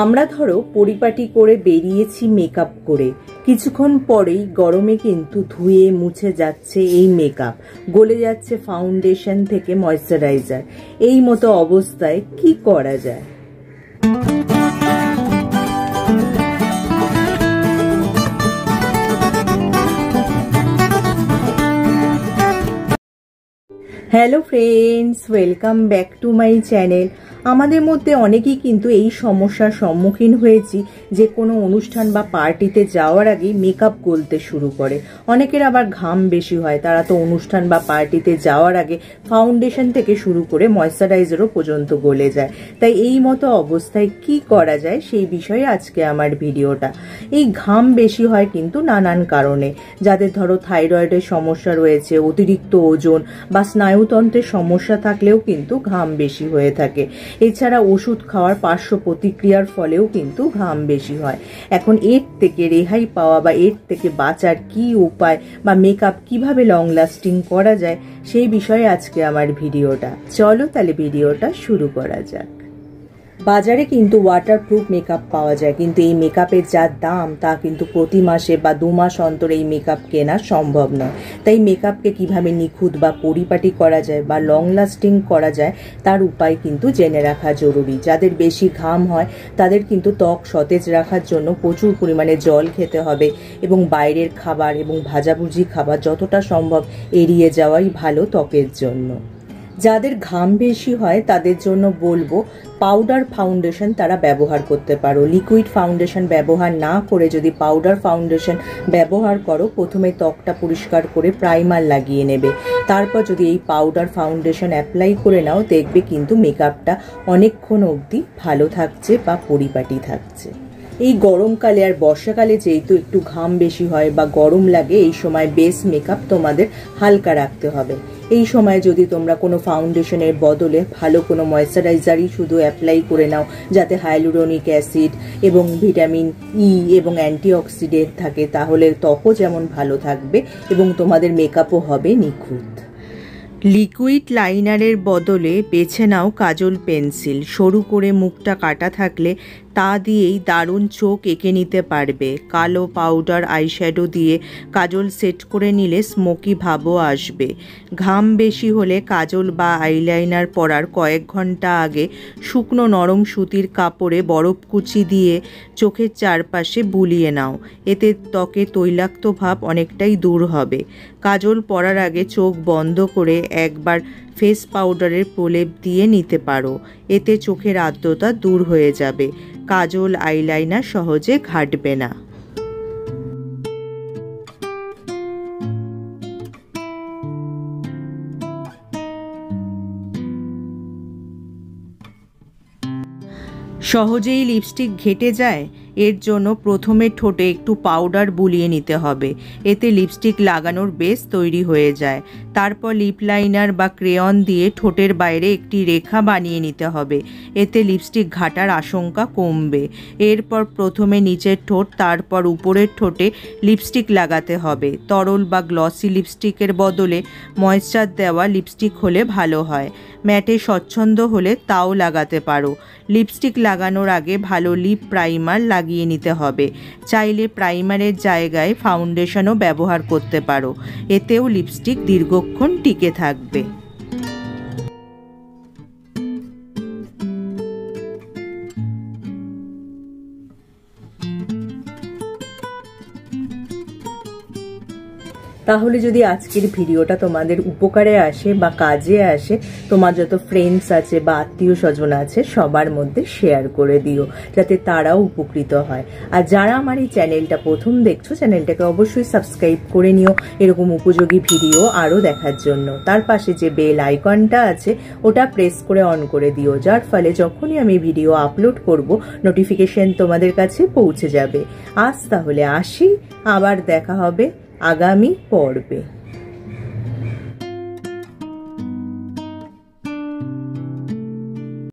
আমরা ধরো পরিপাটি করে বেরিয়েছি মেকআপ করে, কিছুক্ষণ পরেই গরমে কিন্তু ধুয়ে মুছে যাচ্ছে এই মেকআপ, গলে যাচ্ছে ফাউন্ডেশন থেকে ময়শ্চারাইজার। এই মতো অবস্থায় কি করা যায়? Hello friends, welcome back to my channel. আমাদের মধ্যে অনেকেই কিন্তু এই সমস্যার সম্মুখীন হয়েছি যে কোনো অনুষ্ঠান বা পার্টিতে যাওয়ার আগেই মেকআপ গলতে শুরু করে। অনেকের আবার ঘাম বেশি হয়, তারা তো অনুষ্ঠান বা পার্টিতে যাওয়ার আগে ফাউন্ডেশন থেকে শুরু করে ময়শ্চারাইজারও পর্যন্ত গলে যায়। তাই এই মতো অবস্থায় কি করা যায় সেই বিষয়ে আজকে আমার ভিডিওটা। এই ঘাম বেশি হয় কিন্তু নানান কারণে, যাদের ধরো থাইরয়েডের সমস্যা রয়েছে, অতিরিক্ত ওজন বা স্নায়ুতন্ত্রের সমস্যা থাকলেও কিন্তু ঘাম বেশি হয়ে থাকে। এছাড়া ওষুধ খাওয়ার পার্শ্ব প্রতিক্রিয়ার ফলেও কিন্তু ঘাম বেশি হয়। এখন এর থেকে রেহাই পাওয়া বা এর থেকে বাঁচার কি উপায় বা মেকআপ কিভাবে লং লাস্টিং করা যায় সেই বিষয়ে আজকে আমার ভিডিওটা। চলো তাহলে ভিডিওটা শুরু করা যাক। বাজারে কিন্তু ওয়াটারপ্রুফ মেকআপ পাওয়া যায়, কিন্তু এই মেকআপের যা দাম তা কিন্তু প্রতি মাসে বা 2 মাস অন্তর এই মেকআপ কেনা সম্ভব নয়। তাই মেকআপকে কিভাবে নিখুঁত বা পরিপাটি করা যায় বা লং লাস্টিং করা যায় তার উপায় কিন্তু জেনে রাখা জরুরি। যাদের বেশি ঘাম হয় তাদের কিন্তু ত্বক সতেজ রাখার জন্য প্রচুর পরিমাণে জল খেতে হবে এবং বাইরের খাবার এবং ভাজাভুজি খাবার যতটা সম্ভব এড়িয়ে যাওয়াই ভালো ত্বকের জন্য। যাদের ঘাম বেশি হয় তাদের জন্য বলবো পাউডার ফাউন্ডেশন তারা ব্যবহার করতে পারো। লিকুইড ফাউন্ডেশন ব্যবহার না করে যদি পাউডার ফাউন্ডেশন ব্যবহার করো, প্রথমে ত্বকটা পরিষ্কার করে প্রাইমার লাগিয়ে নেবে। তারপর যদি এই পাউডার ফাউন্ডেশন অ্যাপ্লাই করে নাও, দেখবে কিন্তু মেকআপটা অনেকক্ষণ অবধি ভালো থাকছে বা পরিপাটি থাকছে। এই গরমকালে আর বর্ষাকালে যেহেতু একটু ঘাম বেশি হয় বা গরম লাগে, এই সময় বেস মেকআপ তোমাদের হালকা রাখতে হবে। এই সময় যদি তোমরা কোনো ফাউন্ডেশনের বদলে ভালো কোনো ময়শ্চারাইজারই শুধু অ্যাপ্লাই করে নাও, যাতে হাইলুরোনিক অ্যাসিড এবং ভিটামিন ই এবং অ্যান্টিঅক্সিডেন্ট থাকে, তাহলে ত্বকও যেমন ভালো থাকবে এবং তোমাদের মেকআপও হবে নিখুঁত। লিকুইড লাইনারের বদলে বেছে নাও কাজল পেন্সিল। সরু করে মুখটা কাটা থাকলে তা দিয়েই দারুণ চোখ এঁকে নিতে পারবে। কালো পাউডার আইশ্যাডো দিয়ে কাজল সেট করে নিলে স্মোকি ভাবও আসবে। ঘাম বেশি হলে কাজল বা আইলাইনার পরার কয়েক ঘন্টা আগে শুকনো নরম সুতির কাপড়ে বরফ কুচি দিয়ে চোখের চারপাশে বুলিয়ে নাও। এতে ত্বকে তৈলাক্ত ভাব অনেকটাই দূর হবে। কাজল পরার আগে চোখ বন্ধ করে একবার ফেস পাউডারের প্রলেপ দিয়ে নিতে পারো। এতে চোখের আর্দ্রতা দূর হয়ে যাবে। কাজল আইলাইনার সহজে ঘাটবে না। সহজেই লিপস্টিক ঘেটে যায়, এর জন্য প্রথমে ঠোঁটে একটু পাউডার বুলিয়ে নিতে হবে। এতে লিপস্টিক লাগানোর বেস তৈরি হয়ে যায়। তারপর লিপ লাইনার বা ক্রেয়ন দিয়ে ঠোঁটের বাইরে একটি রেখা বানিয়ে নিতে হবে। এতে লিপস্টিক ঘাটার আশঙ্কা কমবে। এরপর প্রথমে নিচের ঠোঁট, তারপর উপরের ঠোঁটে লিপস্টিক লাগাতে হবে। তরল বা গ্লসি লিপস্টিকের বদলে ময়েশ্চার দেওয়া লিপস্টিক হলে ভালো হয়। ম্যাটে স্বচ্ছন্দ হলে তাও লাগাতে পারো। লিপস্টিক লাগানোর আগে ভালো লিপ প্রাইমার লাগিয়ে নিতে হবে। চাইলে প্রাইমারের জায়গায় ফাউন্ডেশনও ব্যবহার করতে পারো। এতেও লিপস্টিক দীর্ঘক্ষণ টিকে থাকবে। তাহলে যদি আজকের ভিডিওটা তোমাদের উপকারে আসে বা কাজে আসে, তোমার যত ফ্রেন্ডস আছে বা আত্মীয় স্বজন আছে সবার মধ্যে শেয়ার করে দিও, যাতে তারাও উপকৃত হয়। আর যারা আমার এই চ্যানেলটা প্রথম দেখছো, চ্যানেলটাকে অবশ্যই সাবস্ক্রাইব করে নিও এরকম উপযোগী ভিডিও আরও দেখার জন্য। তার পাশে যে বেল আইকনটা আছে ওটা প্রেস করে অন করে দিও, যার ফলে যখনই আমি ভিডিও আপলোড করব নোটিফিকেশন তোমাদের কাছে পৌঁছে যাবে। আজ তাহলে আসি, আবার দেখা হবে আগামী পর্বে।